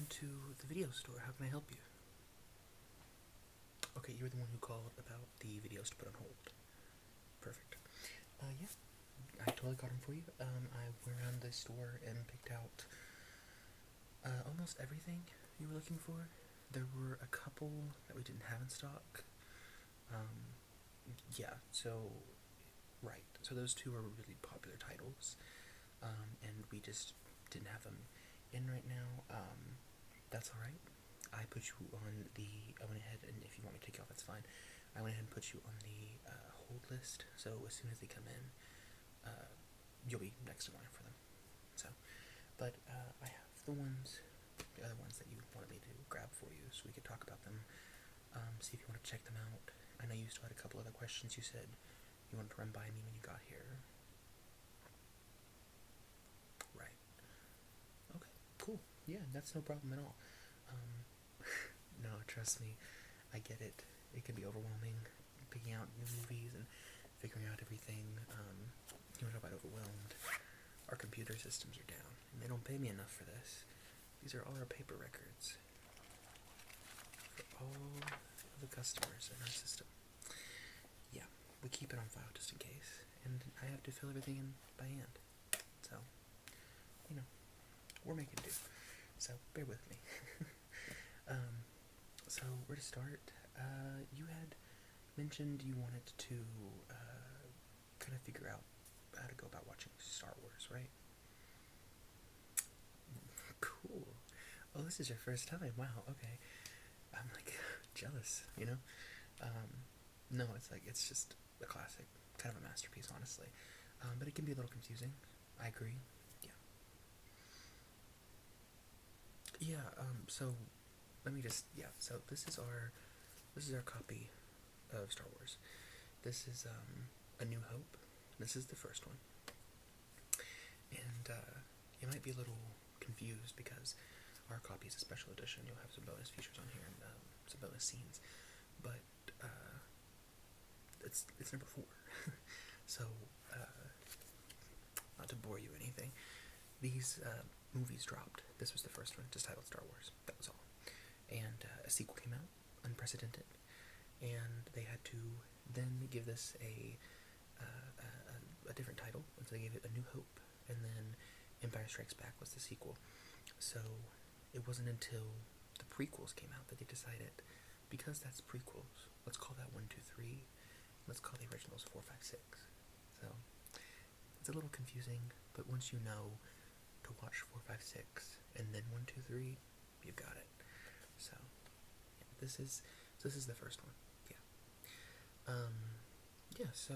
to the video store. How can I help you? Okay, you were the one who called about the videos to put on hold. Perfect. Yeah, I totally got them for you. I went around the store and picked out almost everything you were looking for. There were a couple that we didn't have in stock. Yeah, so, right. So those two are really popular titles, and we just didn't have them in right now. That's alright. I put you on I went ahead, and if you want me to take you off, that's fine. I went ahead and put you on the hold list, so as soon as they come in, you'll be next in line for them. So, but I have the other ones that you wanted me to grab for you, so we could talk about them, see if you want to check them out. I know you still had a couple other questions you said you wanted to run by me when you got here. Right. Okay, cool. Yeah, that's no problem at all. No, trust me, I get it. It can be overwhelming, picking out new movies and figuring out everything. You know, about overwhelmed. Our computer systems are down, and they don't pay me enough for this. These are all our paper records for all of the customers in our system. Yeah, we keep it on file just in case, and I have to fill everything in by hand. So, you know, we're making do. So, bear with me. So, where to start? You had mentioned you wanted to kind of figure out how to go about watching Star Wars, right? Cool. Oh, this is your first time. Wow, okay. I'm like jealous, you know? No, it's just a classic, kind of a masterpiece, honestly. But it can be a little confusing. I agree. Yeah. Yeah, so let me just, yeah, so this is our copy of Star Wars. This is A New Hope. This is the first one. And you might be a little confused because our copy is a special edition. You'll have some bonus features on here and some bonus scenes. But it's number 4. So, not to bore you or anything, these movies dropped. This was the first one, just titled Star Wars. That was all. And a sequel came out, unprecedented, and they had to then give this a different title, and so they gave it A New Hope, and then Empire Strikes Back was the sequel. So it wasn't until the prequels came out that they decided, because that's prequels, let's call that 1, 2, 3, let's call the originals 4, 5, 6. So it's a little confusing, but once you know to watch 4, 5, 6, and then 1, 2, 3, you've got it. So yeah, this is the first one. Yeah. Yeah. So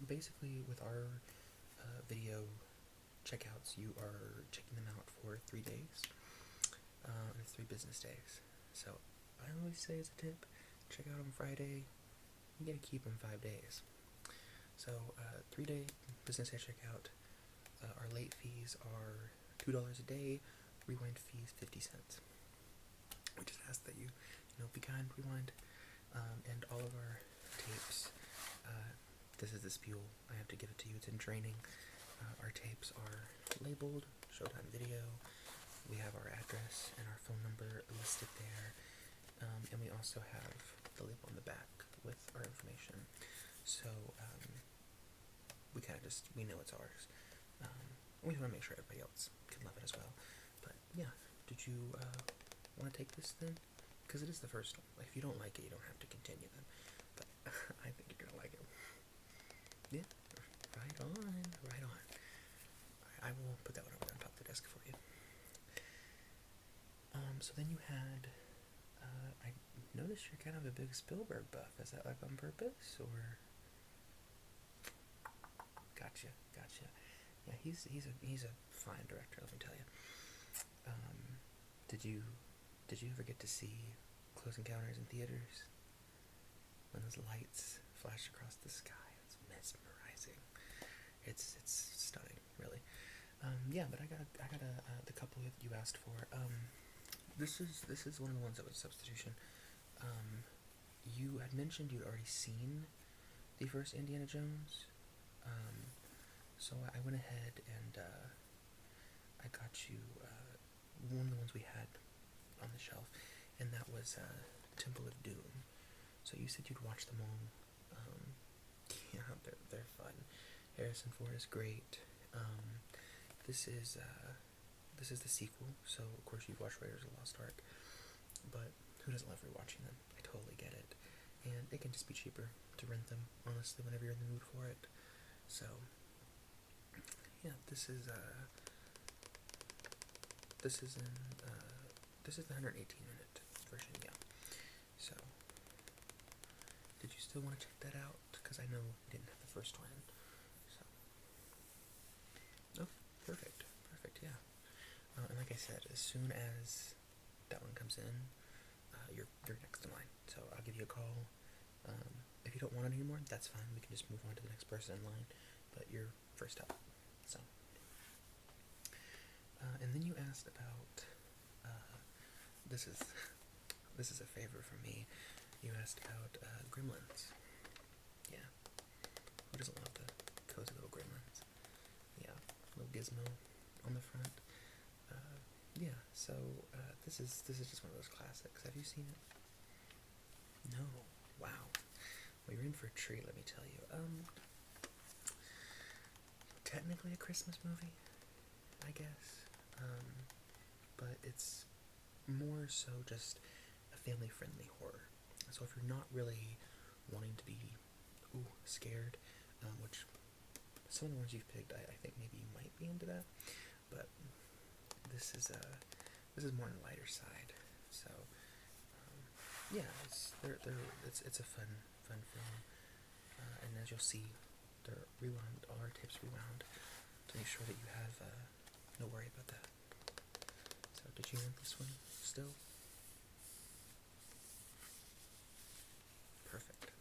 basically, with our video checkouts, you are checking them out for 3 days, and 3 business days. So I always say as a tip, check out on Friday. You gotta keep them 5 days. So 3-day business day checkout. Our late fees are $2 a day. Rewind fees 50 cents. We just ask that you be kind, rewind, and all of our tapes. This is the spiel. I have to give it to you. It's in training. Our tapes are labeled Showtime Video. We have our address and our phone number listed there, and we also have the label on the back with our information. So we kind of we know it's ours. We want to make sure everybody else can love it as well. But yeah, did you want to take this then? Because it is the first one. Like, if you don't like it, you don't have to continue then. But I think you're gonna like it. Yeah, right on, right on. I will put that one over on top of the desk for you. So then you had, I noticed you're kind of a big Spielberg buff. Is that like on purpose, or? Gotcha. Yeah, he's a fine director, let me tell you. Did you ever get to see Close Encounters in theaters? When those lights flash across the sky, it's mesmerizing. It's stunning, really. Yeah, but I got the couple that you asked for. This is one of the ones that was substitution. You had mentioned you'd already seen the first Indiana Jones. So I went ahead and I got you one of the ones we had on the shelf, and that was Temple of Doom. So you said you'd watch them all. Yeah, they're fun. Harrison Ford is great. This is the sequel, so of course you've watched Raiders of the Lost Ark, but who doesn't love rewatching them? I totally get it, and it can just be cheaper to rent them, honestly, whenever you're in the mood for it. So yeah, this is the 118-minute version, yeah. So, did you still want to check that out? Because I know you didn't have the first one. So, oh, perfect, yeah. And like I said, as soon as that one comes in, you're next in line. So I'll give you a call. If you don't want it anymore, that's fine. We can just move on to the next person in line. But you're first up. So, and then you asked about. This is a favor from me. You asked about Gremlins. Yeah. Who doesn't love the cozy little Gremlins? Yeah. Little gizmo on the front. Yeah. So this is just one of those classics. Have you seen it? No. Wow. Well, you're in for a treat. Let me tell you. Technically a Christmas movie, I guess. But it's more so just a family-friendly horror. So if you're not really wanting to be scared, which some of the ones you've picked, I think maybe you might be into that, but this is more on the lighter side. So yeah, it's a fun film, and as you'll see, they're rewound. All our tapes rewound to make sure that you have no worry about that. So did you want this one still? Perfect.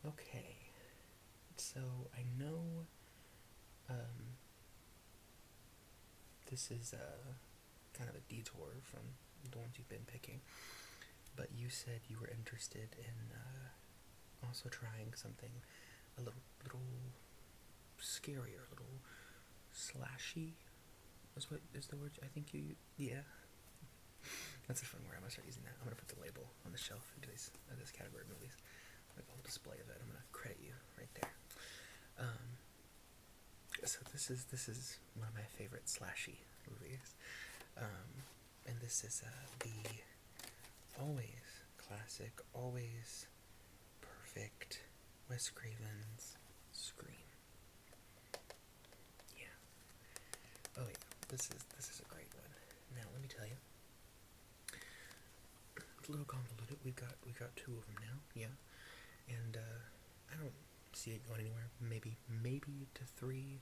Okay. So I know this is kind of a detour from the ones you've been picking, but you said you were interested in also trying something a little scarier, a little slashy. Is the word I think you yeah. That's a fun word. I'm gonna start using that. I'm gonna put the label on the shelf into this category of movies, like a whole display of it. I'm gonna credit you right there. So this is one of my favorite slashy movies, and this is the always classic, always perfect Wes Craven's Scream. Yeah. Oh yeah. This is a great one. Now let me tell you. It's a little convoluted. We've got two of them now. Yeah. And I don't see it going anywhere. Maybe to 3.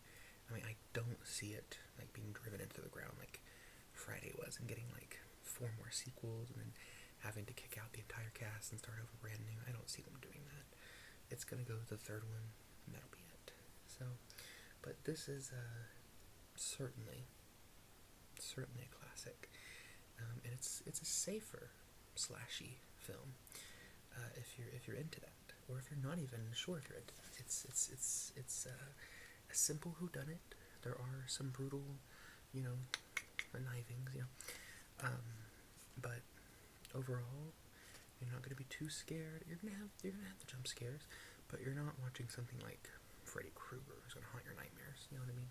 I mean, I don't see it like being driven into the ground like Friday was, and getting like 4 more sequels, and then having to kick out the entire cast and start over brand new. I don't see them doing that. It's gonna go to the 3rd one, and that'll be it. So, but this is certainly a classic, and it's a safer slashy film if you're into that, or if you're not even sure if you're into that. It's a simple whodunit. There are some brutal, knivings, but overall, you're not gonna be too scared. You're gonna have the jump scares, but you're not watching something like Freddy Krueger who's gonna haunt your nightmares. You know what I mean?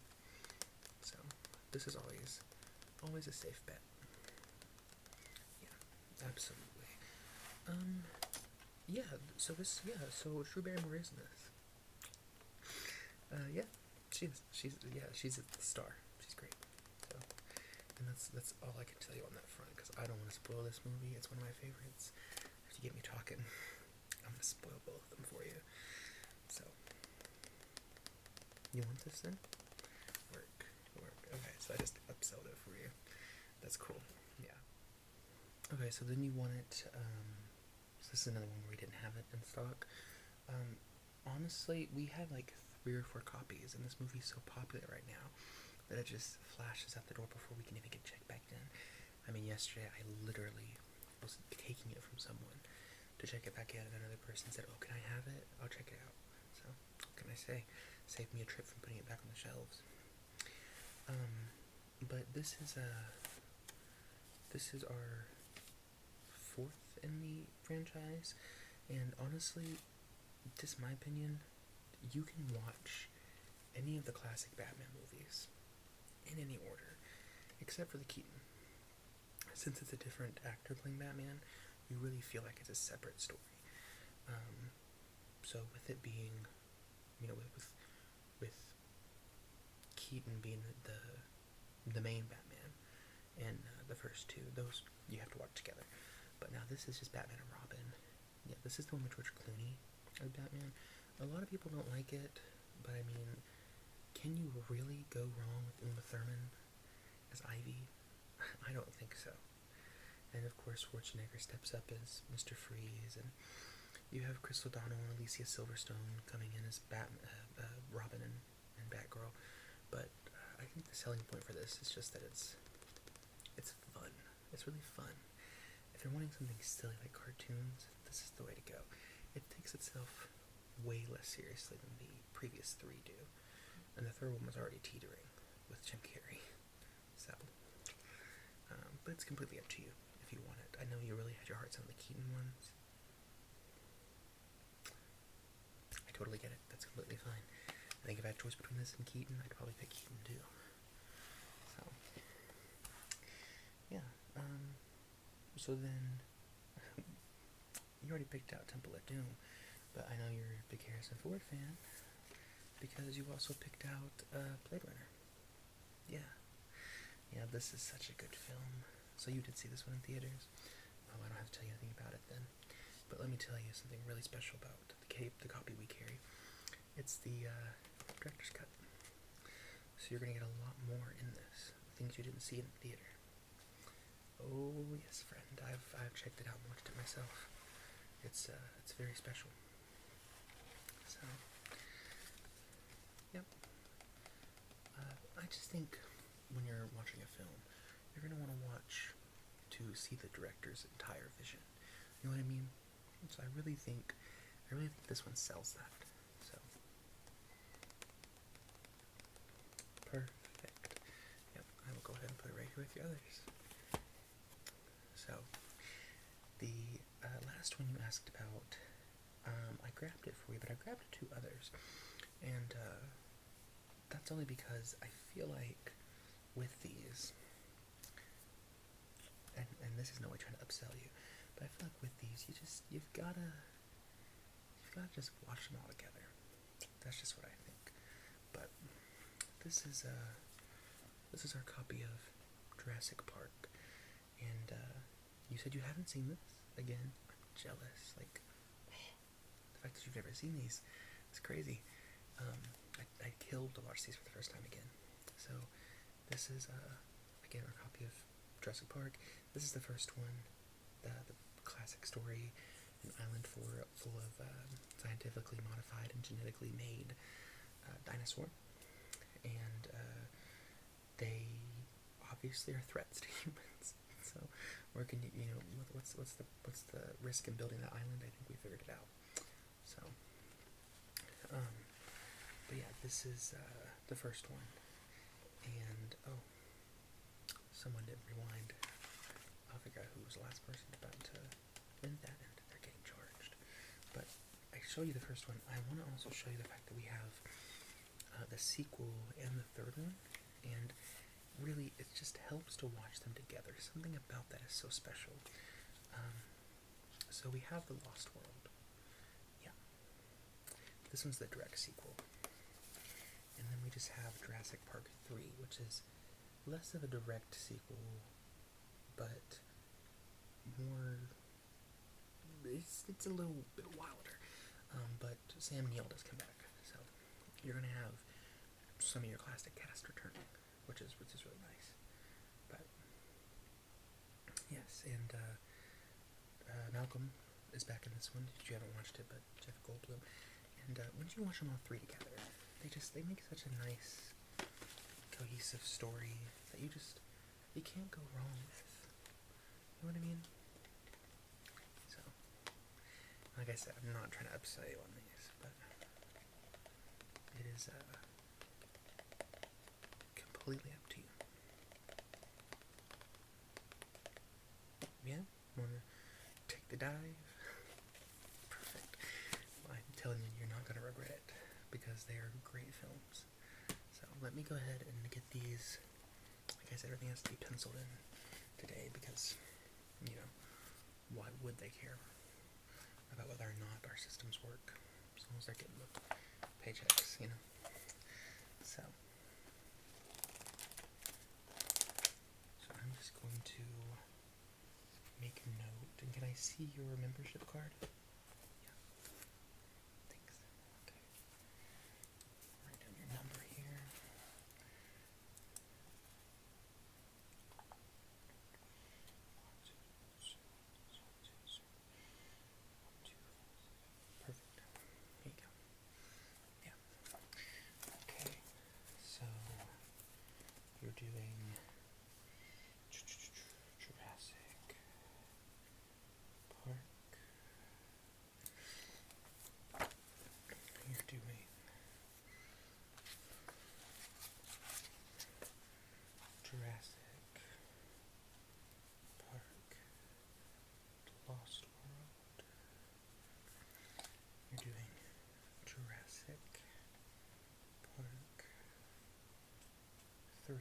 So this is always a safe bet. Yeah, absolutely. Yeah. So Drew Barrymore is in this. Yeah, she's a star. She's great. So, and that's all I can tell you on that front, because I don't want to spoil this movie. It's one of my favorites. If you get me talking, I'm gonna spoil both of them for you. So, you want this then? Work. Okay, so I just upsold it for you. That's cool. Yeah. Okay, so then you want it. So this is another one where we didn't have it in stock. Honestly, we had like 3 or 4 copies, and this movie's so popular right now that it just flashes out the door before we can even get checked back in. I mean, yesterday I literally was taking it from someone to check it back in, and another person said, "Oh, can I have it? I'll check it out." So, what can I say? Saved me a trip from putting it back on the shelves. But this is our fourth in the franchise, and honestly, just my opinion, you can watch any of the classic Batman movies in any order, except for the Keaton. Since it's a different actor playing Batman, you really feel like it's a separate story. So with it being, with Keaton being the main Batman, and the first two, those you have to watch together. But now this is just Batman and Robin. Yeah, this is the one with George Clooney as Batman. A lot of people don't like it, but I mean, can you really go wrong with Uma Thurman as Ivy? I don't think so. And of course, Schwarzenegger steps up as Mr. Freeze, and you have Chris O'Donnell and Alicia Silverstone coming in as Robin and Batgirl. But I think the selling point for this is just that it's fun. It's really fun. If you're wanting something silly like cartoons, this is the way to go. It takes itself way less seriously than the previous three do. And the third one was already teetering with Jim Carrey. So, but it's completely up to you if you want it. I know you really had your hearts on the Keaton ones. I totally get it. That's completely fine. I think if I had a choice between this and Keaton, I'd probably pick Keaton too. So, yeah. So then, you already picked out Temple of Doom, but I know you're a big Harrison Ford fan because you also picked out Blade Runner. Yeah. Yeah, this is such a good film. So you did see this one in theaters? Oh, I don't have to tell you anything about it then. But let me tell you something really special about the copy we carry. It's the director's cut. So you're going to get a lot more in this. Things you didn't see in the theater. Oh, yes, friend. I've checked it out and watched it myself. It's very special. So, yep. I just think when you're watching a film, you're going to want to watch to see the director's entire vision. You know what I mean? So I really think this one sells that. So, perfect. Yep, I will go ahead and put it right here with the others. So, the last one you asked about, I grabbed it for you, but I grabbed two others. And that's only because I feel like with these, and this is no way trying to upsell you, but I feel like with these, you've gotta just watch them all together. That's just what I think. But this is our copy of Jurassic Park, and you said you haven't seen this. Again, I'm jealous. Like, the fact that you've never seen these is crazy. I'd kill to watch these for the first time again. So this is again our copy of Jurassic Park. This is the first one, the classic story, an island full of scientifically modified and genetically made dinosaur, and they obviously are threats to humans. So where can what's the risk in building that island? I think we figured it out. So but yeah, this is the first one, and someone didn't rewind. I'll figure out who was the last person about to end that, and they're getting charged. But I show you the first one. I want to also show you the fact that we have the sequel and the third one, and really it just helps to watch them together. Something about that is so special. So we have The Lost World. Yeah. This one's the direct sequel. And then we just have Jurassic Park 3, which is less of a direct sequel, but more, it's a little bit wilder. But Sam Neill does come back, so you're going to have some of your classic cast returning, which is really nice. But yes, and Malcolm is back in this one. You haven't watched it, but Jeff Goldblum. And once you watch them all three together, they make such a nice, cohesive story that you can't go wrong with. You know what I mean? So, like I said, I'm not trying to upsell you on these, but it is completely completely up to you. Yeah? Wanna take the dive? Perfect. Well, I'm telling you, you're not gonna regret it, because they are great films. So let me go ahead and get these. Like I said, everything has to be penciled in today, because, you know, why would they care about whether or not our systems work, as long as they're getting the paychecks, you know? So I'm just going to make a note. And can I see your membership card? Yeah. Thanks. Okay. Write down your number here. Perfect. There you go. Yeah. Okay. So you're doing Jurassic Park. You're doing Jurassic Park, The Lost World. You're doing Jurassic Park 3.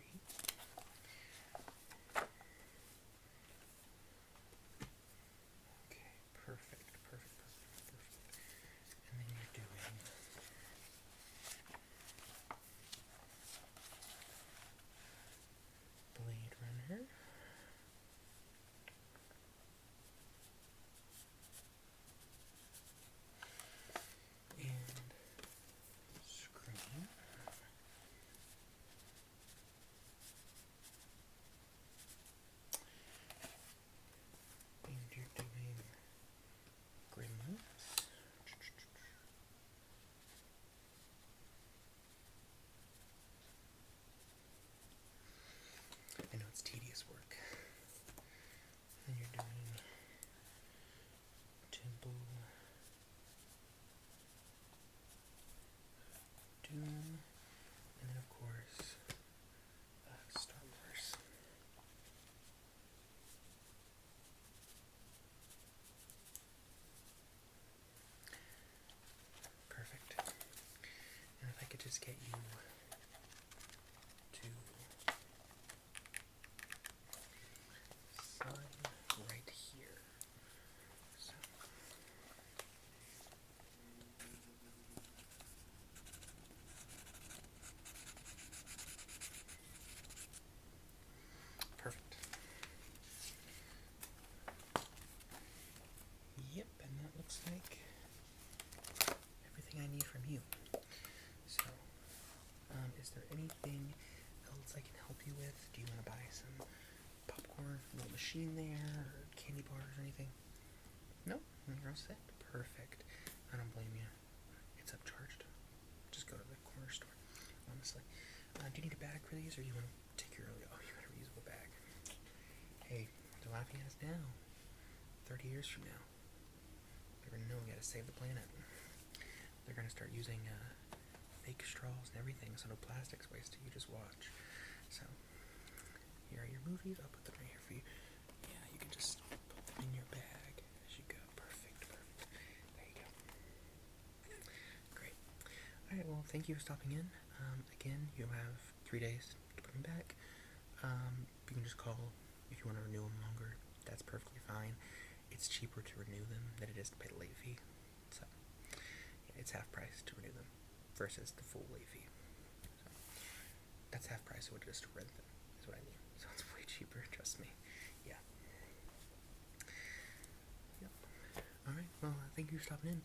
Okay, perfect. And then you're doing Blade Runner. And Scream. And you're doing Gremlins. I know it's tedious work. And you're doing Temple Doom, and then of course Star Wars. Perfect. And if I could just get you to sign right here. So. Perfect. Yep, and that looks like everything I need from you. So, is there anything else I can help you with? Do you want to buy some popcorn, a little machine there, or candy bars or anything? No? You're all set? Perfect. I don't blame you. It's upcharged. Just go to the corner store, honestly. Do you need a bag for these, or do you want to take your own? Oh, you got a reusable bag. Hey, they're laughing at us now. 30 years from now, they're going to know we got to save the planet. They're going to start using fake straws and everything, so no plastics wasted. You just watch. So, here are your movies. I'll put them right here for you. Yeah, you can just put them in your bag as you go. Perfect. There you go. Great. Alright, well, thank you for stopping in. Again, you have 3 days to put them back. You can just call if you want to renew them longer. That's perfectly fine. It's cheaper to renew them than it is to pay the late fee. So, yeah, it's half price to renew them versus the full late fee. So, that's half price of just to rent them, is what I mean. So it's way cheaper, trust me. Yeah. Yep. Alright, well, thank you for stopping in,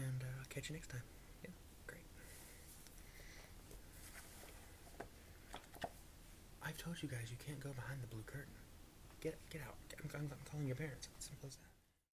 and I'll catch you next time. Yeah, great. I've told you guys you can't go behind the blue curtain. Get out. I'm calling your parents. It's simple as that.